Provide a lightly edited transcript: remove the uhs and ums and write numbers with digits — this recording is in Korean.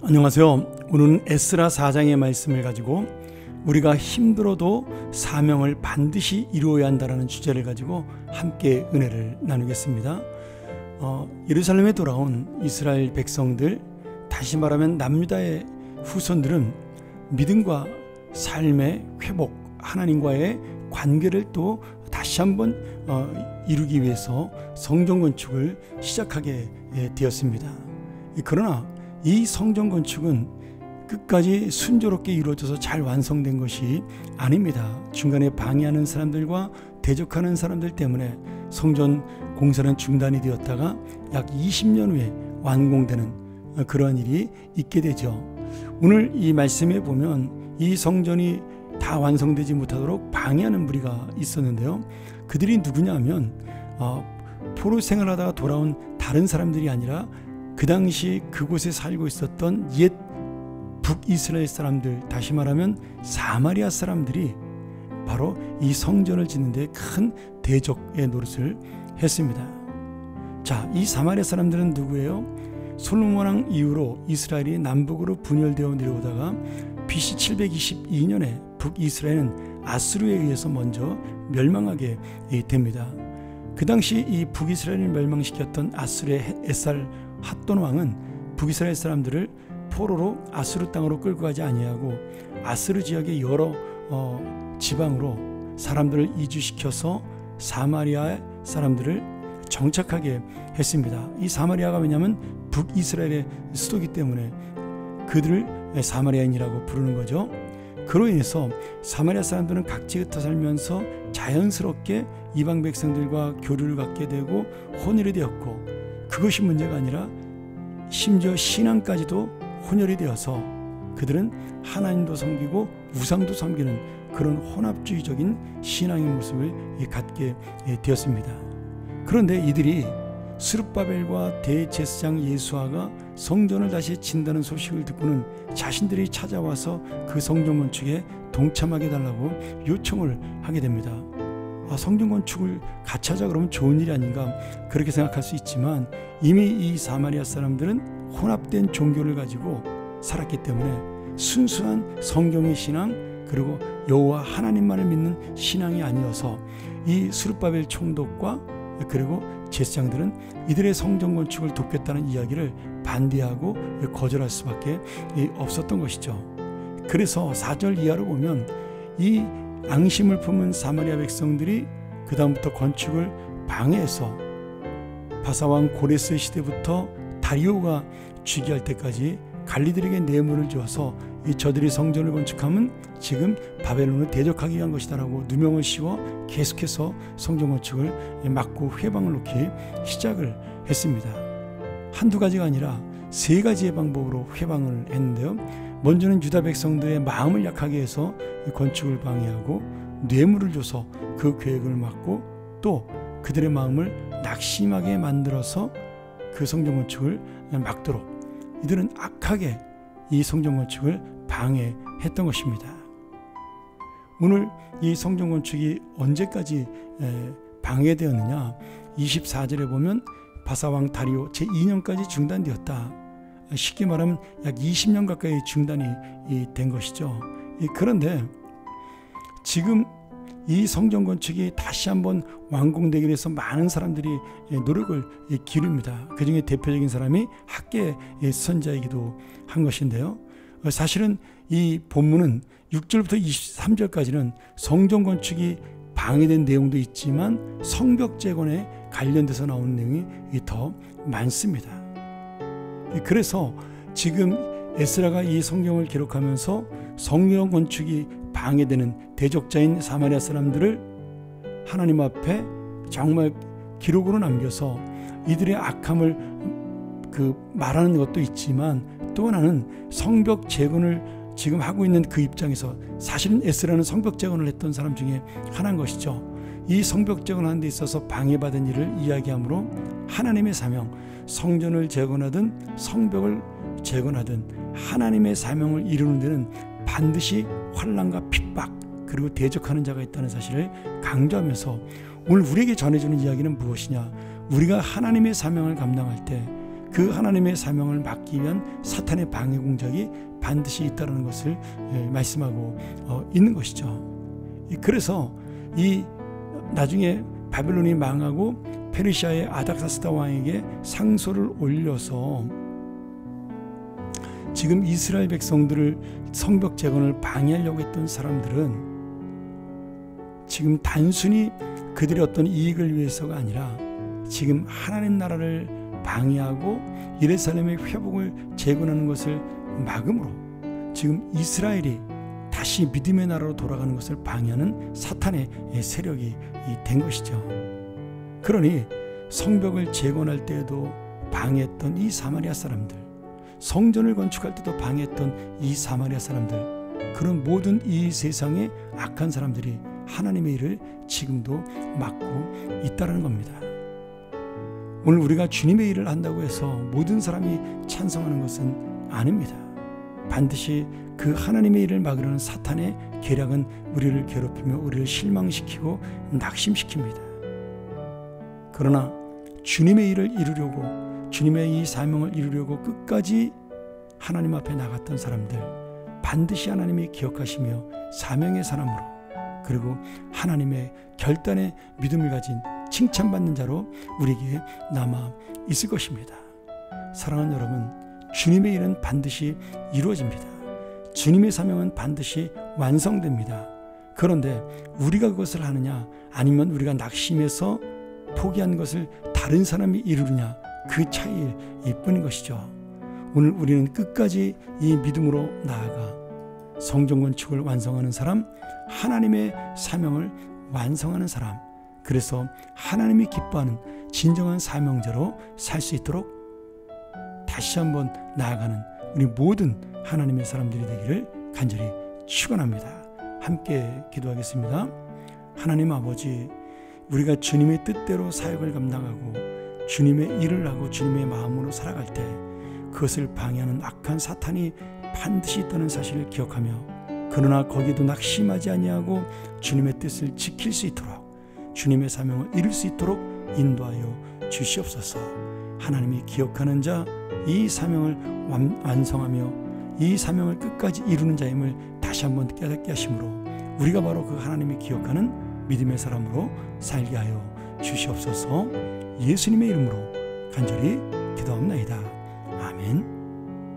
안녕하세요. 오늘은 에스라 4장의 말씀을 가지고 우리가 힘들어도 사명을 반드시 이루어야 한다는 주제를 가지고 함께 은혜를 나누겠습니다. 예루살렘에 돌아온 이스라엘 백성들, 다시 말하면 남유다의 후손들은 믿음과 삶의 회복, 하나님과의 관계를 또 다시 한번 이루기 위해서 성전 건축을 시작하게 되었습니다. 그러나 이 성전 건축은 끝까지 순조롭게 이루어져서 잘 완성된 것이 아닙니다. 중간에 방해하는 사람들과 대적하는 사람들 때문에 성전 공사는 중단이 되었다가 약 20년 후에 완공되는 그러한 일이 있게 되죠. 오늘 이 말씀에 보면 이 성전이 다 완성되지 못하도록 방해하는 무리가 있었는데요. 그들이 누구냐 하면 포로 생활하다가 돌아온 다른 사람들이 아니라 그 당시 그곳에 살고 있었던 옛 북이스라엘 사람들, 다시 말하면 사마리아 사람들이 바로 이 성전을 짓는데 큰 대적의 노릇을 했습니다. 자, 이 사마리아 사람들은 누구예요? 솔로몬 왕 이후로 이스라엘이 남북으로 분열되어 내려오다가 BC 722년에 북이스라엘은 아수르에 의해서 먼저 멸망하게 됩니다. 그 당시 이 북이스라엘을 멸망시켰던 아수르의 에살 핫돈 왕은 북이스라엘 사람들을 포로로 아수르 땅으로 끌고 가지 아니하고 아수르 지역의 여러 지방으로 사람들을 이주시켜서 사마리아 사람들을 정착하게 했습니다. 이 사마리아가 왜냐하면 북이스라엘의 수도이기 때문에 그들을 사마리아인이라고 부르는 거죠. 그로 인해서 사마리아 사람들은 각지에 살면서 자연스럽게 이방 백성들과 교류를 갖게 되고 혼혈이 되었고, 그것이 문제가 아니라 심지어 신앙까지도 혼혈이 되어서 그들은 하나님도 섬기고 우상도 섬기는 그런 혼합주의적인 신앙의 모습을 갖게 되었습니다. 그런데 이들이 스룹바벨과 대제사장 예수아가 성전을 다시 짓는다는 소식을 듣고는 자신들이 찾아와서 그 성전 건축에 동참하게 해달라고 요청을 하게 됩니다. 성전 건축을 같이 하자 그러면 좋은 일이 아닌가, 그렇게 생각할 수 있지만 이미 이 사마리아 사람들은 혼합된 종교를 가지고 살았기 때문에 순수한 성경의 신앙, 그리고 여호와 하나님만을 믿는 신앙이 아니어서 이 스룹바벨 총독과 그리고 제사장들은 이들의 성전 건축을 돕겠다는 이야기를 반대하고 거절할 수밖에 없었던 것이죠. 그래서 4절 이하로 보면 이 앙심을 품은 사마리아 백성들이 그 다음부터 건축을 방해해서 바사왕 고레스 시대부터 다리오가 즉위할 때까지 관리들에게 뇌물을 주어서 저들이 성전을 건축하면 지금 바벨론을 대적하기 위한 것이다라고 누명을 씌워 계속해서 성전 건축을 막고 회방을 놓기 시작을 했습니다. 한두 가지가 아니라 세 가지의 방법으로 회방을 했는데요. 먼저는 유다 백성들의 마음을 약하게 해서 건축을 방해하고 뇌물을 줘서 그 계획을 막고, 또 그들의 마음을 낙심하게 만들어서 그 성전 건축을 막도록 이들은 악하게 이 성전 건축을 방해했던 것입니다. 오늘 이 성전 건축이 언제까지 방해되었느냐? 24절에 보면 바사왕 다리오 제2년까지 중단되었다. 쉽게 말하면 약 20년 가까이 중단이 된 것이죠. 그런데 지금 이 성전 건축이 다시 한번 완공되기 위해서 많은 사람들이 노력을 기릅니다. 그 중에 대표적인 사람이 학계 선자이기도 한 것인데요. 사실은 이 본문은 6절부터 23절까지는 성전 건축이 방해된 내용도 있지만 성벽 재건에 관련돼서 나오는 내용이 더 많습니다. 그래서 지금 에스라가 이 성경을 기록하면서 성전 건축이 방해되는 대적자인 사마리아 사람들을 하나님 앞에 정말 기록으로 남겨서 이들의 악함을 말하는 것도 있지만, 또 하나는 성벽 재건을 지금 하고 있는 그 입장에서 사실은 에스라는 성벽 재건을 했던 사람 중에 하나인 것이죠. 이 성벽 재건하는 데 있어서 방해받은 일을 이야기하므로 하나님의 사명, 성전을 재건하든 성벽을 재건하든 하나님의 사명을 이루는 데는 반드시 환난과 핍박, 그리고 대적하는 자가 있다는 사실을 강조하면서 오늘 우리에게 전해주는 이야기는 무엇이냐? 우리가 하나님의 사명을 감당할 때 그 하나님의 사명을 막기 위한 사탄의 방해 공작이 반드시 있다는 것을 말씀하고 있는 것이죠. 그래서 이 나중에 바벨론이 망하고 페르시아의 아닥사스다 왕에게 상소를 올려서 지금 이스라엘 백성들을 성벽 재건을 방해하려고 했던 사람들은 지금 단순히 그들의 어떤 이익을 위해서가 아니라 지금 하나님 나라를 방해하고 예루살렘의 회복을 재건하는 것을 막음으로 지금 이스라엘이 다시 믿음의 나라로 돌아가는 것을 방해하는 사탄의 세력이 된 것이죠. 그러니 성벽을 재건할 때에도 방해했던 이 사마리아 사람들, 성전을 건축할 때도 방해했던 이 사마리아 사람들, 그런 모든 이 세상의 악한 사람들이 하나님의 일을 지금도 막고 있다는 겁니다. 오늘 우리가 주님의 일을 한다고 해서 모든 사람이 찬성하는 것은 아닙니다. 반드시 그 하나님의 일을 막으려는 사탄의 계략은 우리를 괴롭히며 우리를 실망시키고 낙심시킵니다. 그러나 주님의 일을 이루려고, 주님의 이 사명을 이루려고 끝까지 하나님 앞에 나갔던 사람들, 반드시 하나님이 기억하시며 사명의 사람으로, 그리고 하나님의 결단의 믿음을 가진 칭찬받는 자로 우리에게 남아 있을 것입니다. 사랑하는 여러분, 주님의 일은 반드시 이루어집니다. 주님의 사명은 반드시 완성됩니다. 그런데 우리가 그것을 하느냐, 아니면 우리가 낙심해서 포기한 것을 다른 사람이 이루느냐, 그 차이일 뿐인 것이죠. 오늘 우리는 끝까지 이 믿음으로 나아가 성전 건축을 완성하는 사람, 하나님의 사명을 완성하는 사람, 그래서 하나님이 기뻐하는 진정한 사명자로 살 수 있도록 다시 한번 나아가는 우리 모든 하나님의 사람들이 되기를 간절히 축원합니다. 함께 기도하겠습니다. 하나님 아버지, 우리가 주님의 뜻대로 사역을 감당하고 주님의 일을 하고 주님의 마음으로 살아갈 때 그것을 방해하는 악한 사탄이 반드시 있다는 사실을 기억하며, 그러나 거기도 낙심하지 아니하고 주님의 뜻을 지킬 수 있도록, 주님의 사명을 이룰 수 있도록 인도하여 주시옵소서. 하나님이 기억하는 자, 이 사명을 완성하며 이 사명을 끝까지 이루는 자임을 다시 한번 깨닫게 하심으로 우리가 바로 그 하나님이 기억하는 믿음의 사람으로 살게 하여 주시옵소서. 예수님의 이름으로 간절히 기도합나이다. 아멘.